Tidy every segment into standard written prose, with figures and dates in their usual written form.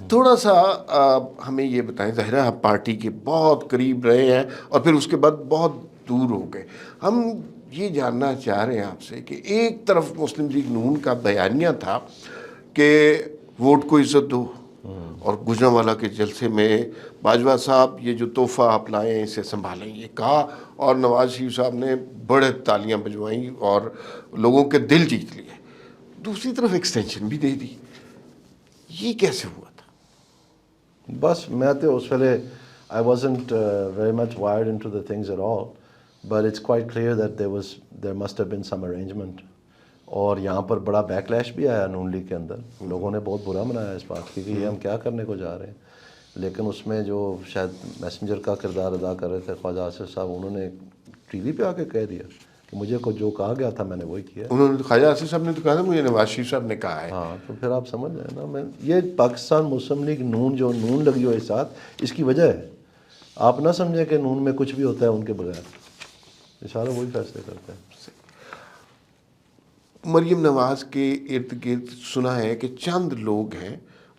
تھوڑا سا ہمیں یہ بتائیں، ظاہر ہے آپ پارٹی کے بہت قریب رہے ہیں اور پھر اس کے بعد بہت دور ہو گئے. ہم یہ جاننا چاہ رہے ہیں آپ سے کہ ایک طرف مسلم لیگ نون کا بیانیہ تھا کہ ووٹ کو عزت دو، اور گجرانوالہ کے جلسے میں باجوہ صاحب یہ جو تحفہ آپ لائے ہیں اسے سنبھالیں یہ کہا، اور نواز شریف صاحب نے بڑے تالیاں بجوائیں اور لوگوں کے دل جیت لیے. دوسری طرف ایکسٹینشن بھی دے دی. یہ کیسے ہوا تھا؟ بس میں تو اس ویلے I wasn't very much wired into the things at all, but it's quite clear that there must have been some arrangement. اور یہاں پر بڑا بیک لیش بھی آیا نون لیگ کے اندر. لوگوں نے بہت برا منایا اس بات کی کہ یہ ہم کیا کرنے کو جا رہے ہیں. لیکن اس میں جو شاید میسنجر کا کردار ادا کر رہے تھے خواجہ آصف صاحب، انہوں نے ٹی وی پہ آ کے کہہ دیا کہ مجھے کو جو کہا گیا تھا میں نے وہی کیا. انہوں نے خواجہ آصف صاحب نے تو کہا تھا، مجھے نواز شریف صاحب نے کہا ہے. ہاں تو پھر آپ سمجھ جائیں نا. یہ پاکستان مسلم لیگ نون جو نون لگی ہوئی ساتھ، اس کی وجہ ہے. آپ نہ سمجھیں کہ نون میں کچھ بھی ہوتا ہے ان کے بغیر. یہ سارا وہی فیصلے کرتے ہیں. مریم نواز کے ارد گرد سنا ہے کہ چند لوگ ہیں،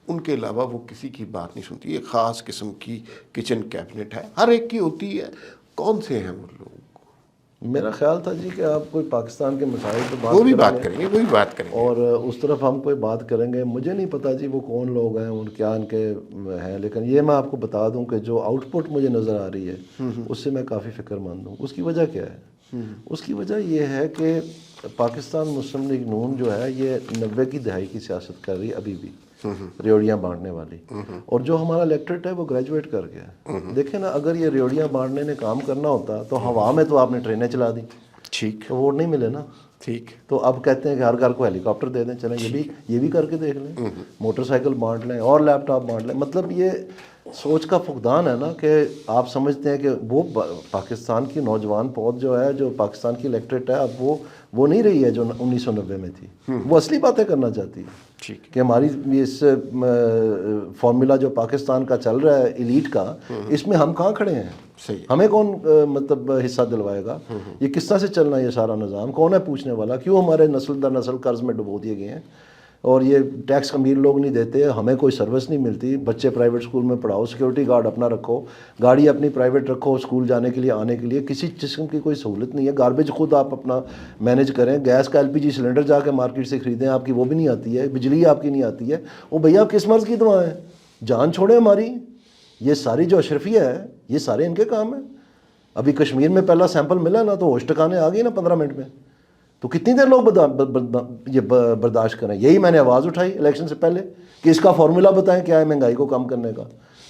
ان کے علاوہ وہ کسی کی بات نہیں سنتی. ایک خاص قسم کی کچن کیبنٹ ہے، ہر ایک کی ہوتی ہے. کون سے ہیں وہ لوگ؟ میرا خیال تھا جی کہ آپ کوئی پاکستان کے مسائل پہ وہ بھی بات کریں گے، وہی بات کریں گے، اور اس طرف ہم کوئی بات کریں گے. مجھے نہیں پتا جی وہ کون لوگ ہیں، ان کیا ان کے ہیں، لیکن یہ میں آپ کو بتا دوں کہ جو آؤٹ پٹ مجھے نظر آ رہی ہے اس سے میں کافی فکر مند ہوں. اس کی وجہ کیا ہے؟ اس کی وجہ یہ ہے کہ پاکستان مسلم لیگ نون جو ہے یہ 90 کی دہائی کی سیاست کر رہی ہے ابھی بھی، ریوڑیاں بانٹنے والی. اور جو ہمارا الیکٹریٹ ہے وہ گریجویٹ کر گیا. دیکھیں نا، اگر یہ ریوڑیاں بانٹنے نے کام کرنا ہوتا تو ہوا میں تو آپ نے ٹرینیں چلا دی، ٹھیک تو ووٹ نہیں ملے نا. ٹھیک. تو اب کہتے ہیں کہ ہر گھر کو ہیلی کاپٹر دے دیں. چلیں یہ بھی کر کے دیکھ لیں، موٹر سائیکل بانٹ لیں اور لیپ ٹاپ بانٹ لیں. مطلب یہ سوچ کا فقدان ہے نا کہ آپ سمجھتے ہیں کہ وہ پاکستان کی نوجوان فوج جو ہے، جو پاکستان کی الیکٹریٹ ہے، اب وہ نہیں رہی ہے جو 1990 میں تھی. وہ اصلی باتیں کرنا چاہتی ہے کہ ہماری اس فارمولا جو پاکستان کا چل رہا ہے ایلیٹ کا، اس میں ہم کہاں کھڑے ہیں؟ ہمیں کون مطلب حصہ دلوائے گا؟ یہ کس طرح سے چلنا ہے یہ سارا نظام؟ کون ہے پوچھنے والا؟ کیوں ہمارے نسل در نسل قرض میں ڈبو دیے گئے ہیں؟ اور یہ ٹیکس امیر لوگ نہیں دیتے، ہمیں کوئی سروس نہیں ملتی. بچے پرائیویٹ اسکول میں پڑھاؤ، سیکورٹی گارڈ اپنا رکھو، گاڑی اپنی پرائیویٹ رکھو اسکول جانے کے لیے آنے کے لیے، کسی قسم کی کوئی سہولت نہیں ہے. گاربیج خود آپ اپنا مینیج کریں. گیس کا LPG سلنڈر جا کے مارکیٹ سے خریدیں، آپ کی وہ بھی نہیں آتی ہے. بجلی آپ کی نہیں آتی ہے. وہ بھیا کس مرض کی دعا ہے؟ جان چھوڑے ہماری. یہ ساری جو اشرفیہ ہے یہ سارے ان کے کام ہیں. ابھی کشمیر میں پہلا سیمپل ملا نا تو ہوش ٹکانے آ گئی نا 15 منٹ میں. تو کتنی دیر لوگ یہ برداشت کریں؟ یہی میں نے آواز اٹھائی الیکشن سے پہلے کہ اس کا فارمولا بتائیں کیا ہے مہنگائی کو کم کرنے کا،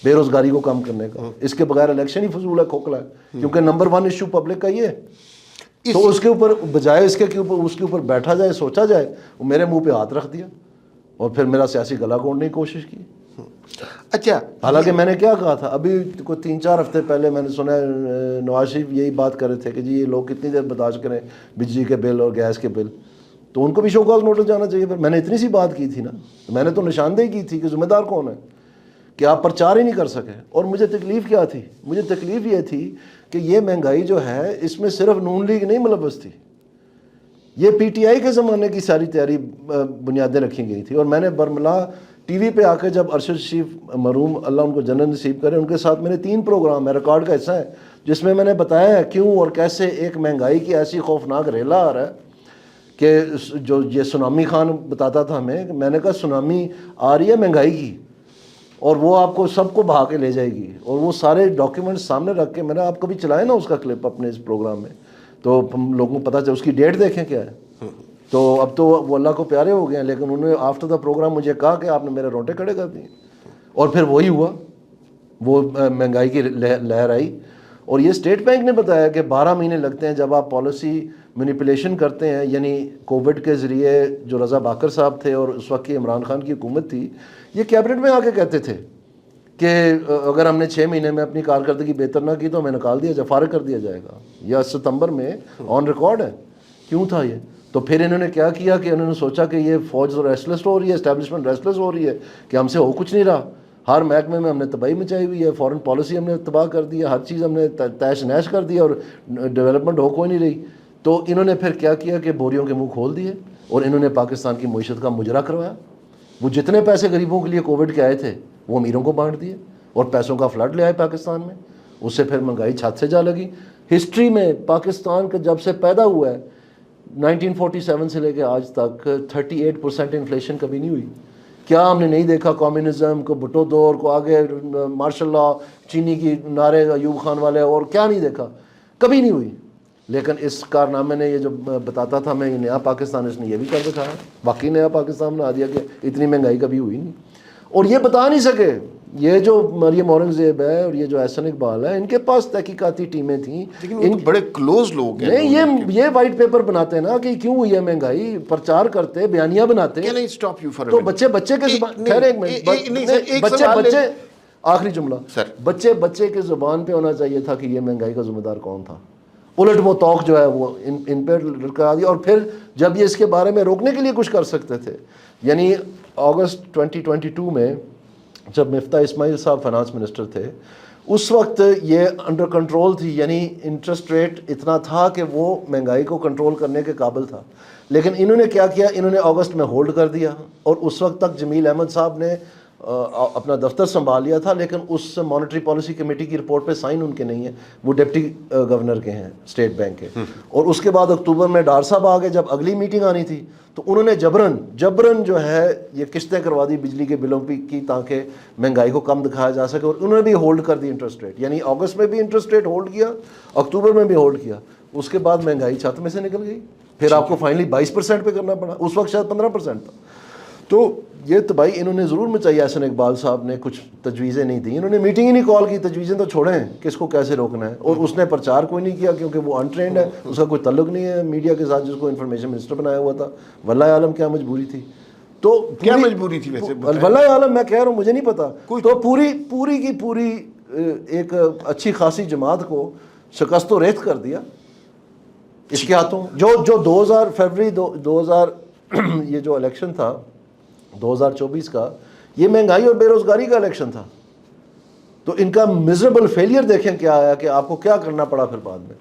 بے روزگاری کو کم کرنے کا. اس کے بغیر الیکشن ہی فضول ہے، کھوکھلا ہے. کیونکہ نمبر 1 ایشو پبلک کا یہ ہے. تو اس کے اوپر بجائے اس کے اوپر بیٹھا جائے، سوچا جائے، وہ میرے منہ پہ ہاتھ رکھ دیا اور پھر میرا سیاسی گلا گھونٹنے کی کوشش کی. اچھا، حالانکہ میں نے کیا کہا تھا ابھی کوئی 3-4 ہفتے پہلے میں نے سنا ہے نواز شریف یہی بات کر رہے تھے کہ جی یہ لوگ کتنی دیر برداشت کریں بجلی کے بل اور گیس کے بل. تو ان کو بھی شو کاز نوٹس جانا چاہیے. پھر میں نے اتنی سی بات کی تھی نا، میں نے تو نشاندہی کی تھی کہ ذمہ دار کون ہے کہ آپ پرچار ہی نہیں کر سکے. اور مجھے تکلیف کیا تھی؟ مجھے تکلیف یہ تھی کہ یہ مہنگائی جو ہے اس میں صرف نون لیگ نہیں ملوث تھی، یہ PTI کے زمانے کی ساری تیاری بنیادیں رکھی گئی تھی. اور میں نے برملا ٹی وی پہ آ کے جب ارشد شریف مرحوم اللہ ان کو جنت نصیب کرے، ان کے ساتھ میں نے 3 پروگرام ہے، ریکارڈ کا حصہ ہے، جس میں نے بتایا ہے کیوں اور کیسے ایک مہنگائی کی ایسی خوفناک ریلا آ رہا ہے کہ جو یہ سونامی خان بتاتا تھا ہمیں کہ میں نے کہا سونامی آ رہی ہے مہنگائی کی اور وہ آپ کو سب کو بہا کے لے جائے گی. اور وہ سارے ڈاکیومنٹس سامنے رکھ کے میں نے آپ کبھی چلائے نا اس کا کلپ اپنے اس پروگرام میں، تو لوگوں کو پتہ چلا. اس کی ڈیٹ دیکھیں کیا ہے. تو اب تو وہ اللہ کو پیارے ہو گئے ہیں، لیکن انہوں نے آفٹر دا پروگرام مجھے کہا کہ آپ نے میرے رونٹے کھڑے کر دیے. اور پھر وہی ہوا، وہ مہنگائی کی لہر آئی. اور یہ اسٹیٹ بینک نے بتایا کہ 12 مہینے لگتے ہیں جب آپ پالیسی مینیپولیشن کرتے ہیں. یعنی کووڈ کے ذریعے جو رضا باکر صاحب تھے اور اس وقت کی عمران خان کی حکومت تھی، یہ کیبنٹ میں آ کے کہتے تھے کہ اگر ہم نے 6 مہینے میں اپنی کارکردگی بہتر نہ کی تو ہمیں نکال دیا جائے، فارغ کر دیا جائے گا. یہ ستمبر میں آن ریکارڈ ہے. کیوں تھا یہ؟ تو پھر انہوں نے کیا کیا کہ انہوں نے سوچا کہ یہ فوج ریسٹلیس ہو رہی ہے، اسٹیبلشمنٹ ریسٹلیس ہو رہی ہے کہ ہم سے ہو کچھ نہیں رہا، ہر محکمے میں ہم نے تباہی مچائی ہوئی ہے، فورن پالیسی ہم نے تباہ کر دی ہے، ہر چیز ہم نے تیش نیش کر دیا اور ڈیولپمنٹ ہو کوئی نہیں رہی. تو انہوں نے پھر کیا کیا کہ بوریوں کے منہ کھول دیے اور انہوں نے پاکستان کی معیشت کا مجرا کروایا. وہ جتنے پیسے غریبوں کے لیے کووڈ کے آئے تھے وہ امیروں کو بانٹ دیے اور پیسوں کا فلڈ لے آئے پاکستان میں. اس سے پھر مہنگائی چھت سے جا لگی. ہسٹری میں پاکستان کا جب سے پیدا ہوا ہے 1947 سے لے کے آج تک 38% انفلیشن کبھی نہیں ہوئی. کیا ہم نے نہیں دیکھا کمیونزم کو، بھٹو دور کو، آگے مارشل لا، چینی کی نعرے ایوب خان والے، اور کیا نہیں دیکھا، کبھی نہیں ہوئی. لیکن اس کارنامے نے یہ جو بتاتا تھا میں یہ نیا پاکستان، اس نے یہ بھی کر دکھایا. واقعی نیا پاکستان بنا دیا کہ اتنی مہنگائی کبھی ہوئی نہیں. اور یہ بتا نہیں سکے. یہ جو مریم اورنگزیب ہے اور یہ جو احسن اقبال ہے، ان کے پاس تحقیقاتی ٹیمیں تھیں. لیکن وہ تو بڑے کلوز لوگ ہیں. نہیں، یہ وائٹ پیپر بناتے نا کہ کیوں ہوئی ہے مہنگائی، پرچار کرتے، بیانیہ بناتے. Can I stop you for a تو minute? بچے کے زبان، خیر ایک منٹ، بچے آخری جملہ، بچے کے زبان پہ ہونا چاہیے تھا کہ یہ مہنگائی کا ذمہ دار کون تھا. الٹ وہ توق جو ہے وہ ان پہ لڑکا دیا. اور پھر جب یہ اس کے بارے میں روکنے کے لیے کچھ کر سکتے تھے، یعنی اگست 2022 میں جب مفتاح اسماعیل صاحب فائنانس منسٹر تھے، اس وقت یہ انڈر کنٹرول تھی، یعنی انٹرسٹ ریٹ اتنا تھا کہ وہ مہنگائی کو کنٹرول کرنے کے قابل تھا. لیکن انہوں نے کیا کیا، انہوں نے اگست میں ہولڈ کر دیا. اور اس وقت تک جمیل احمد صاحب نے اپنا دفتر سنبھال لیا تھا، لیکن اس مانیٹری پالیسی کمیٹی کی رپورٹ پہ سائن ان کے نہیں ہیں، وہ ڈپٹی گورنر کے ہیں اسٹیٹ بینک کے. اور اس کے بعد اکتوبر میں ڈار صاحب آ گئے جب اگلی میٹنگ آنی تھی، تو انہوں نے جبرن جو ہے یہ قسطیں کروا دی بجلی کے بلوں کی تاکہ مہنگائی کو کم دکھایا جا سکے. اور انہوں نے بھی ہولڈ کر دی انٹرسٹ ریٹ، یعنی اگست میں بھی انٹرسٹ ریٹ ہولڈ کیا، اکتوبر میں بھی ہولڈ کیا. اس کے بعد مہنگائی چھت میں سے نکل گئی. پھر آپ کو فائنلی 22% پہ کرنا پڑا، اس وقت شاید 15% تھا. تو یہ تباہی انہوں نے ضرور مچائی. احسن اقبال صاحب نے کچھ تجویزیں نہیں دیں، انہوں نے میٹنگ ہی نہیں کال کی. تجویزیں تو چھوڑیں کہ اس کو کیسے روکنا ہے. اور اس نے پرچار کوئی نہیں کیا کیونکہ وہ انٹرینڈ ہے، اس کا کوئی تعلق نہیں ہے میڈیا کے ساتھ، جس کو انفارمیشن منسٹر بنایا ہوا تھا. واللہ عالم کیا مجبوری تھی. تو کیا مجبوری تھی ویسے؟ واللہ عالم، میں کہہ رہا ہوں مجھے نہیں پتا. تو پوری کی پوری ایک اچھی خاصی جماعت کو شکست و ریت کر دیا اس کے ہاتھوں. جو 2000 فروری 2000 یہ جو الیکشن تھا 2024 کا، یہ مہنگائی اور بے روزگاری کا الیکشن تھا. تو ان کا میزریبل فیلئر دیکھیں کیا آیا، کہ آپ کو کیا کرنا پڑا پھر بعد میں.